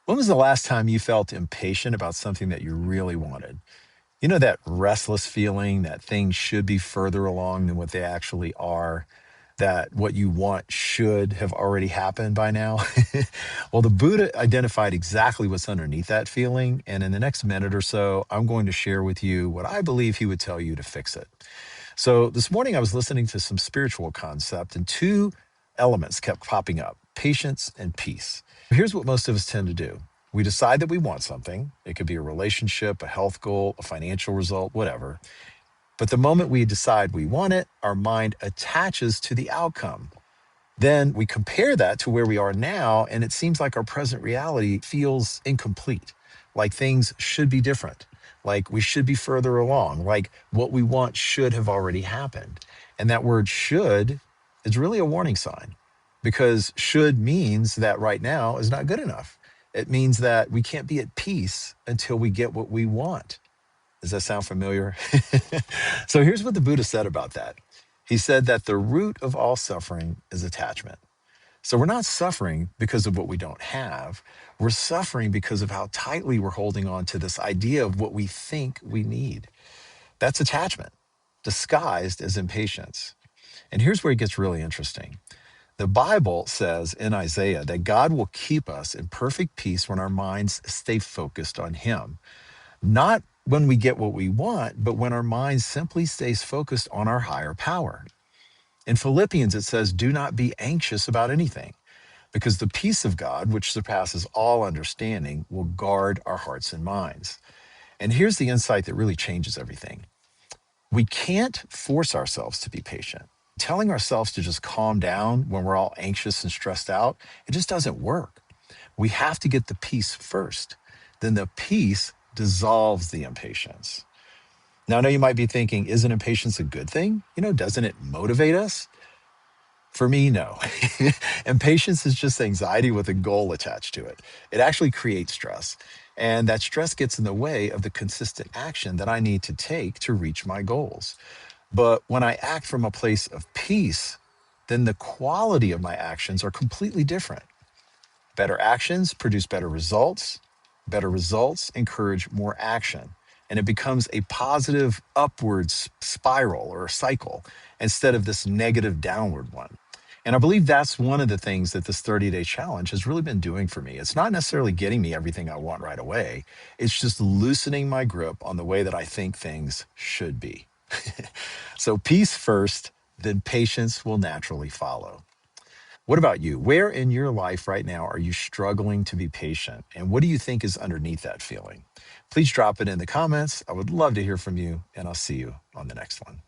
When was the last time you felt impatient about something that you really wanted? You know, that restless feeling that things should be further along than what they actually are, that what you want should have already happened by now? Well, the Buddha identified exactly what's underneath that feeling. And in the next minute or so, I'm going to share with you what I believe he would tell you to fix it. So this morning, I was listening to some spiritual concept, and two elements kept popping up: patience and peace. Here's what most of us tend to do: we decide that we want something. It could be a relationship, a health goal, a financial result, whatever. But the moment we decide we want it, our mind attaches to the outcome. Then we compare that to where we are now, and it seems like our present reality feels incomplete, like things should be different, like we should be further along, like what we want should have already happened. And that word should is really a warning sign, because should means that right now is not good enough. It means that we can't be at peace until we get what we want. Does that sound familiar? So here's what the Buddha said about that. He said that the root of all suffering is attachment. So we're not suffering because of what we don't have. We're suffering because of how tightly we're holding on to this idea of what we think we need. That's attachment, disguised as impatience. And here's where it gets really interesting. The Bible says in Isaiah that God will keep us in perfect peace when our minds stay focused on Him. Not when we get what we want, but when our mind simply stays focused on our higher power. In Philippians, it says, "Do not be anxious about anything, because the peace of God, which surpasses all understanding, will guard our hearts and minds." And here's the insight that really changes everything: we can't force ourselves to be patient. Telling ourselves to just calm down when we're all anxious and stressed out, it just doesn't work. We have to get the peace first. Then the peace dissolves the impatience. Now, I know you might be thinking, isn't impatience a good thing? Doesn't it motivate us? For me, no. Impatience is just anxiety with a goal attached to it. It actually creates stress. And that stress gets in the way of the consistent action that I need to take to reach my goals. But when I act from a place of peace, then the quality of my actions are completely different. Better actions produce better results. Better results encourage more action. And it becomes a positive upwards spiral or cycle instead of this negative downward one. And I believe that's one of the things that this 30-day challenge has really been doing for me. It's not necessarily getting me everything I want right away, it's just loosening my grip on the way that I think things should be. So, peace first, then patience will naturally follow. What about you? Where in your life right now are you struggling to be patient? And what do you think is underneath that feeling? Please drop it in the comments. I would love to hear from you, and I'll see you on the next one.